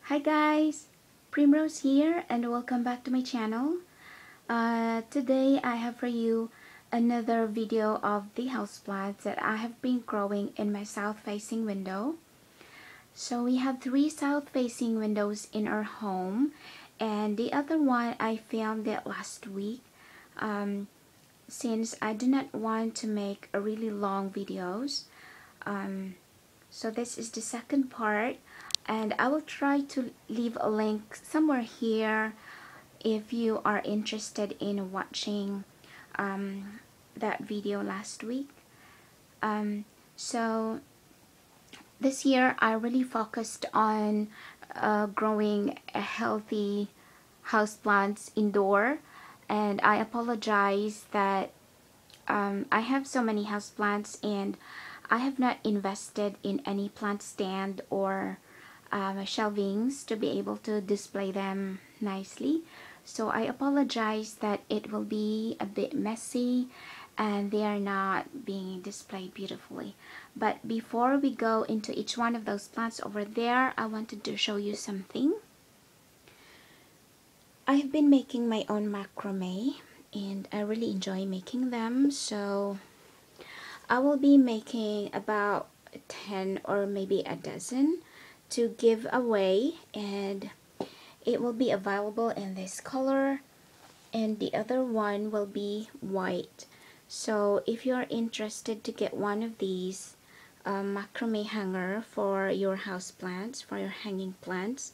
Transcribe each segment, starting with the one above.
Hi guys, Primrose here and welcome back to my channel. Today I have for you another video of the houseplants that I have been growing in my south-facing window. So we have 3 south-facing windows in our home, and the other one I filmed it last week since I do not want to make a really long videos. So this is the second part, and I will try to leave a link somewhere here if you are interested in watching that video last week. So this year I really focused on growing a healthy houseplants indoor, and I apologize that I have so many houseplants and I have not invested in any plant stand or shelvings to be able to display them nicely. So I apologize that it will be a bit messy and they are not being displayed beautifully. But before we go into each one of those plants over there, I wanted to show you something. I have been making my own macrame and I really enjoy making them, so I will be making about 10 or maybe a dozen to give away, and it will be available in this color and the other one will be white. So if you are interested to get one of these macrame hanger for your house plants, for your hanging plants,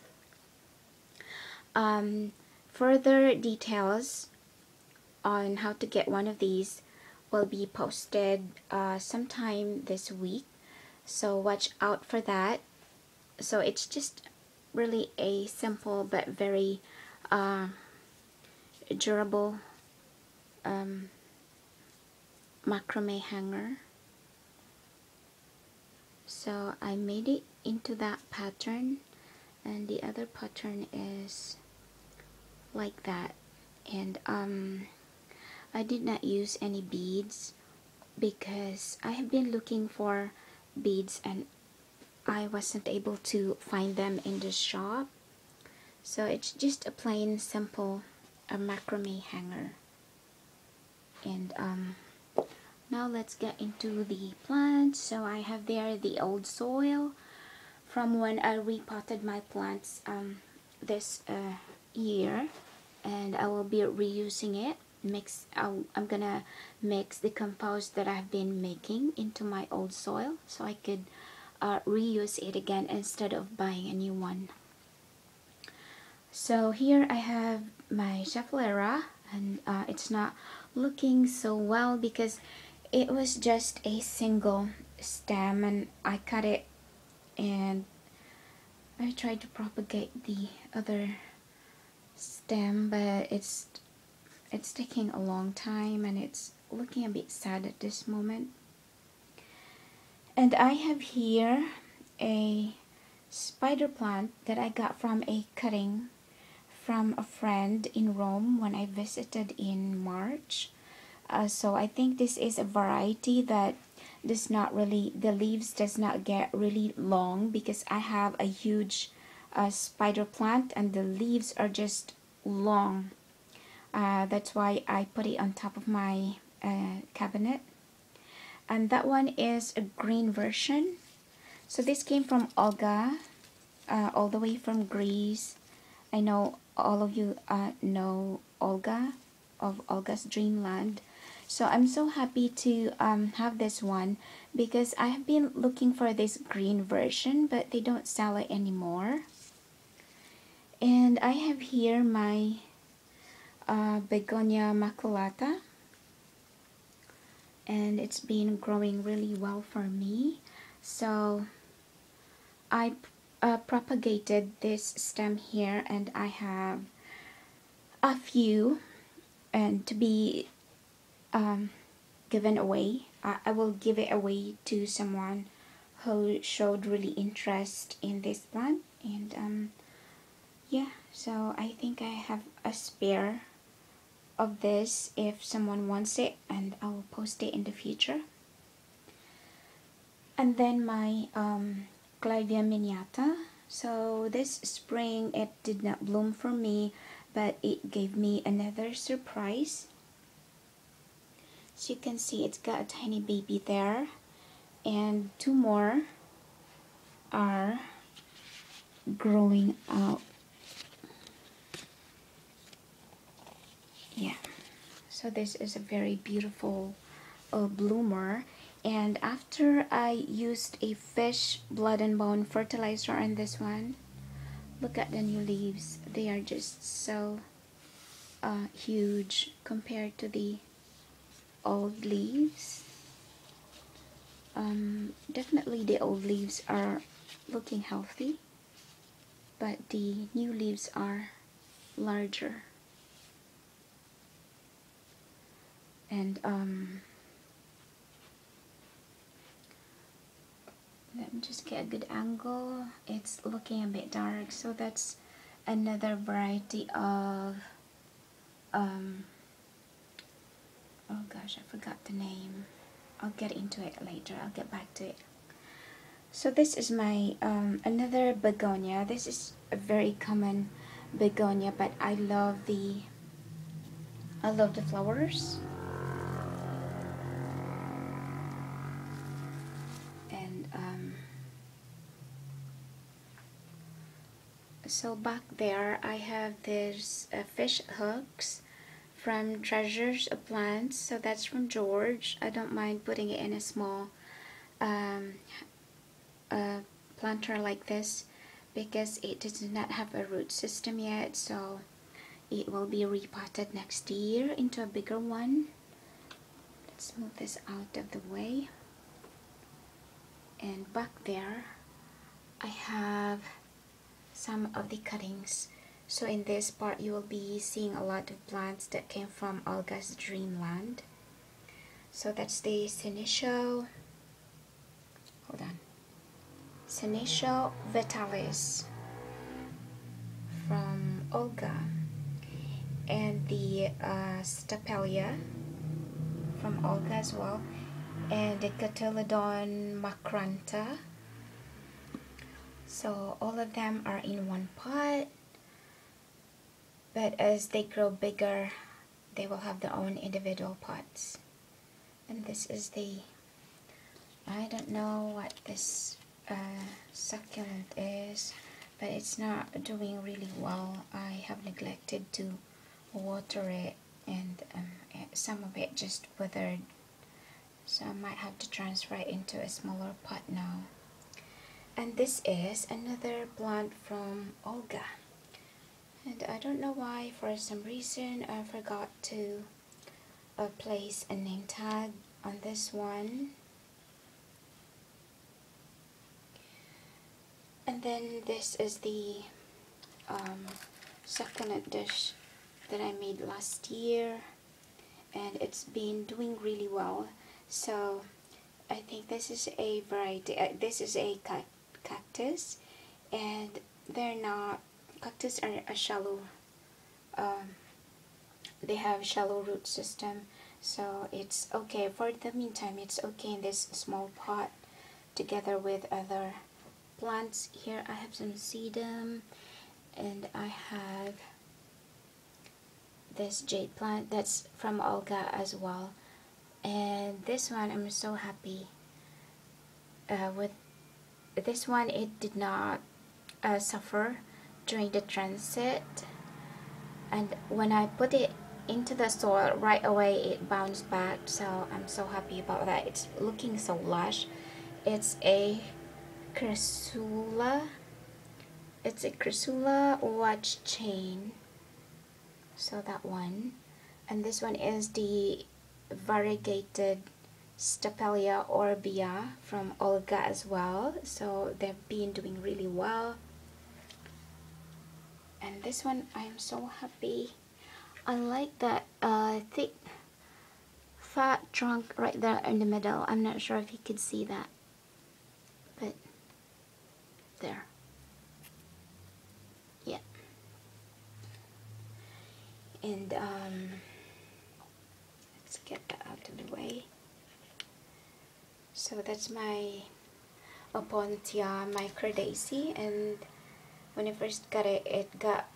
further details on how to get one of these will be posted sometime this week, so watch out for that. So it's just really a simple but very durable macrame hanger. So I made it into that pattern, and the other pattern is like that, and I did not use any beads because I have been looking for beads and I wasn't able to find them in the shop. So it's just a plain simple macrame hanger. And now let's get into the plants. So I have there the old soil from when I repotted my plants this year, and I will be reusing it. I'm gonna mix the compost that I've been making into my old soil so I could reuse it again instead of buying a new one. So here I have my Cattleya, and it's not looking so well because it was just a single stem and I cut it and I tried to propagate the other stem, but it's taking a long time and it's looking a bit sad at this moment. And I have here a spider plant that I got from a cutting from a friend in Rome when I visited in March. So I think this is a variety that does not really, the leaves does not get really long, because I have a huge spider plant and the leaves are just long. That's why I put it on top of my cabinet. And that one is a green version. So this came from Olga, all the way from Greece. I know all of you know Olga of Olga's Dreamland. So I'm so happy to have this one because I have been looking for this green version, but they don't sell it anymore. And I have here my begonia maculata, and it's been growing really well for me. So I propagated this stem here, and I have a few and to be given away. I will give it away to someone who showed really interest in this plant, and yeah, so I think I have a spare of this if someone wants it, and I will post it in the future. And then my Gladium Yatta. So this spring it did not bloom for me, but it gave me another surprise. So you can see it's got a tiny baby there, and two more are growing out. Yeah, so this is a very beautiful bloomer. And after I used a fish blood and bone fertilizer on this one, look at the new leaves. They are just so huge compared to the old leaves. Definitely the old leaves are looking healthy, but the new leaves are larger. And let me just get a good angle. It's looking a bit dark, so that's another variety of oh gosh, I forgot the name. I'll get into it later. I'll get back to it. So this is my another begonia. This is a very common begonia, but I love the flowers. And so back there I have this fish hooks from Treasures of Plants. So that's from George. I don't mind putting it in a small planter like this because it does not have a root system yet, so it will be repotted next year into a bigger one. Let's move this out of the way. And back there I have some of the cuttings. So in this part you will be seeing a lot of plants that came from Olga's Dreamland. So that's the Senecio, hold on, Senecio Vitalis from Olga, and the Stapelia from Olga as well, and the Cotyledon macranta. So all of them are in one pot, but as they grow bigger they will have their own individual pots. And this is the, I don't know what this succulent is, but it's not doing really well. I have neglected to water it, and some of it just withered, so I might have to transfer it into a smaller pot now. And this is another plant from Olga, and I don't know why, for some reason I forgot to place a name tag on this one. And then this is the succulent dish that I made last year, and it's been doing really well. So I think this is a variety, this is a cactus, and they're not, cactus are a shallow, they have shallow root system, so it's okay for the meantime. It's okay in this small pot together with other plants. Here I have some sedum, and I have this jade plant that's from Olga as well. And this one I'm so happy with. This one, it did not suffer during the transit, and when I put it into the soil right away it bounced back, so I'm so happy about that. It's looking so lush. It's a crassula. It's a crassula watch chain, so that one. And this one is the variegated Stapelia orbea from Olga as well, so they've been doing really well. And this one, I'm so happy. I like that thick fat trunk right there in the middle. I'm not sure if you could see that, but there, yeah. And let's get that out of the way. So that's my Opontia Micra Daisy, and when I first got it, it got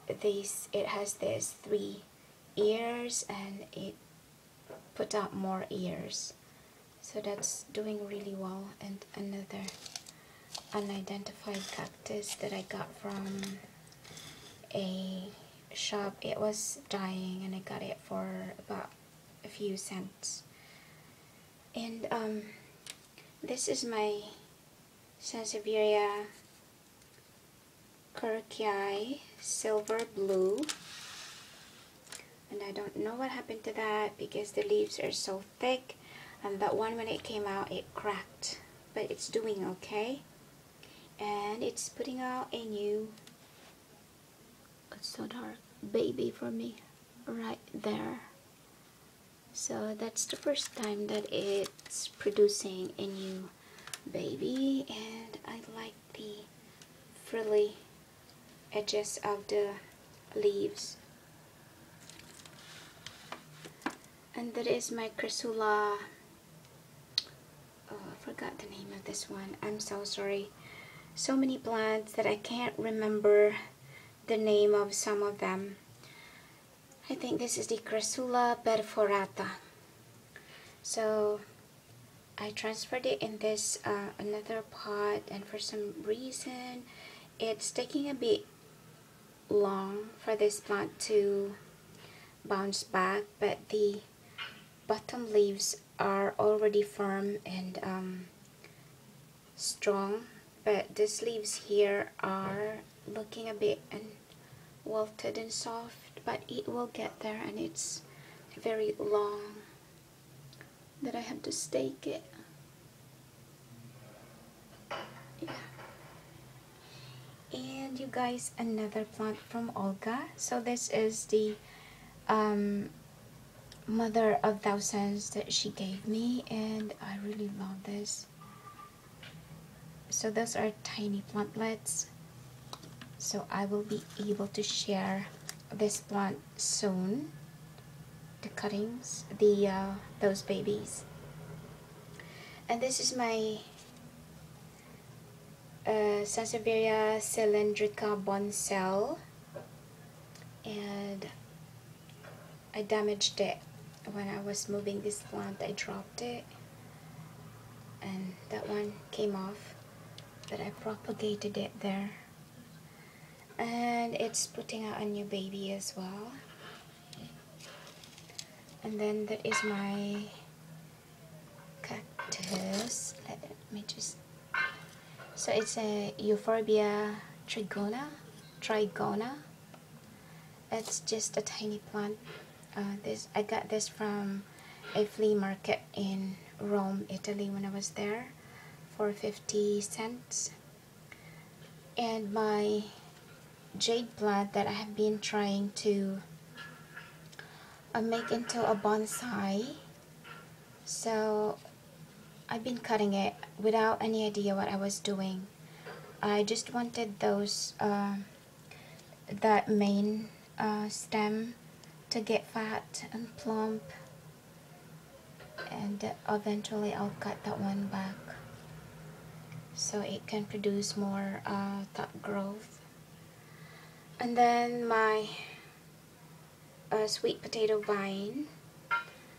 it has this 3 ears, and it put out more ears, so that's doing really well. And another unidentified cactus that I got from a shop. It was dying and I got it for about a few cents. And this is my Sansevieria kirti silver blue, and I don't know what happened to that because the leaves are so thick, and that one, when it came out, it cracked, but it's doing okay. And it's putting out a new, it's so dark, baby for me right there. So that's the first time that it's producing a new baby, and I like the frilly edges of the leaves. And that is my crassula. Oh, I forgot the name of this one. I'm so sorry. So many plants that I can't remember the name of some of them. I think this is the crassula perforata. So I transferred it in this another pot, and for some reason it's taking a bit long for this plant to bounce back, but the bottom leaves are already firm and strong, but these leaves here are looking a bit wilted and soft, but it will get there, and it's very long that I have to stake it. Yeah. And you guys, another plant from Olga. So this is the mother of thousands that she gave me, and I really love this. So those are tiny plantlets, so I will be able to share this plant soon, the cuttings, the those babies. And this is my Sansevieria cylindrica boncel, and I damaged it when I was moving this plant. I dropped it and that one came off, but I propagated it there, and it's putting out a new baby as well. And then that is my cactus. Let me just, so it's a Euphorbia trigona. It's just a tiny plant. I got this from a flea market in Rome, Italy, when I was there, for 50 cents. And my jade plant that I have been trying to make into a bonsai. So I've been cutting it without any idea what I was doing. I just wanted those that main stem to get fat and plump, and eventually I'll cut that one back so it can produce more top growth. And then my sweet potato vine.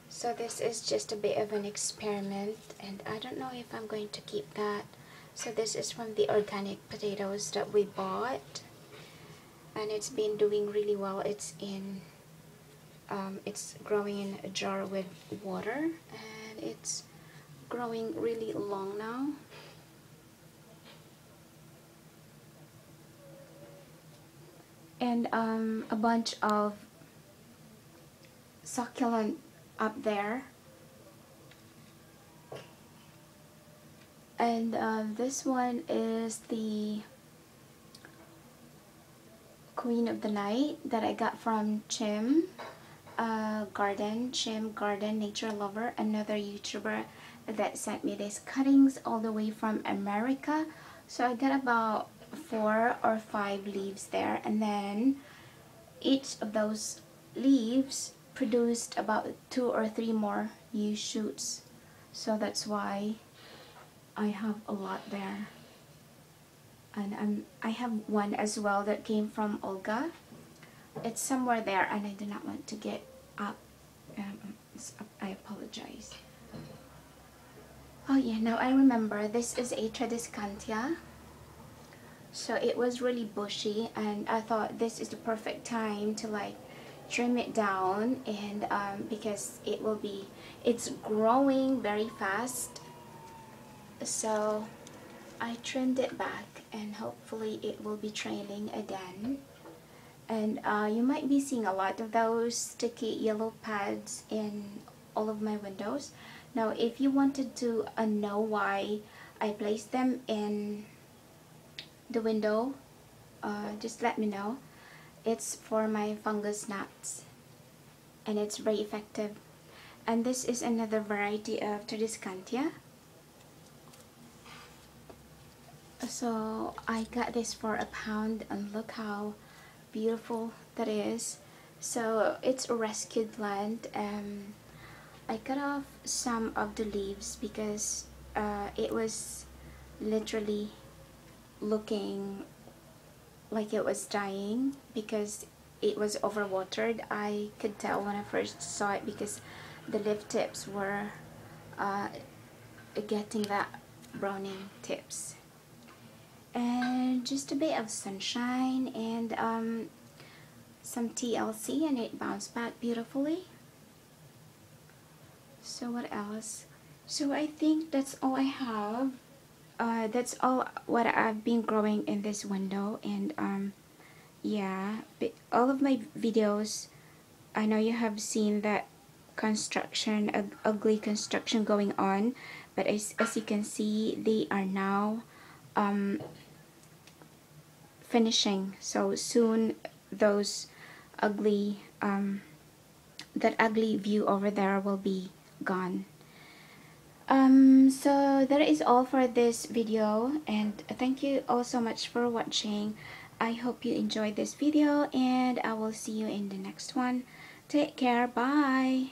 So this is just a bit of an experiment, and I don't know if I'm going to keep that. So this is from the organic potatoes that we bought, and it's been doing really well. It's in it's growing in a jar with water, and it's growing really long now. And a bunch of succulent up there, and this one is the Queen of the Night that I got from Chim Garden Nature Lover, another YouTuber that sent me these cuttings all the way from America. So I got about 4 or 5 leaves there, and then each of those leaves produced about 2 or 3 more new shoots, so that's why I have a lot there. And I have one as well that came from Olga. It's somewhere there, and I do not want to get up. I apologize. Oh yeah, now I remember, this is a Tradescantia. So it was really bushy, and I thought this is the perfect time to like trim it down, and because it's growing very fast, so I trimmed it back, and hopefully it will be trailing again. And you might be seeing a lot of those sticky yellow pads in all of my windows. Now if you wanted to know why I placed them in the window, just let me know. It's for my fungus gnats, and it's very effective. And this is another variety of Tradescantia. So I got this for £1, and look how beautiful that is. So it's a rescued plant. I cut off some of the leaves because it was literally looking like it was dying because it was overwatered. I could tell when I first saw it because the leaf tips were getting that browning tips. And just a bit of sunshine and some TLC, and it bounced back beautifully. So what else? So I think that's all I have. That's all what I've been growing in this window. And yeah, all of my videos, I know you have seen that construction, ugly construction going on, but as you can see, they are now finishing. So soon those ugly that ugly view over there will be gone. So that is all for this video, and thank you all so much for watching. I hope you enjoyed this video, and I will see you in the next one. Take care. Bye.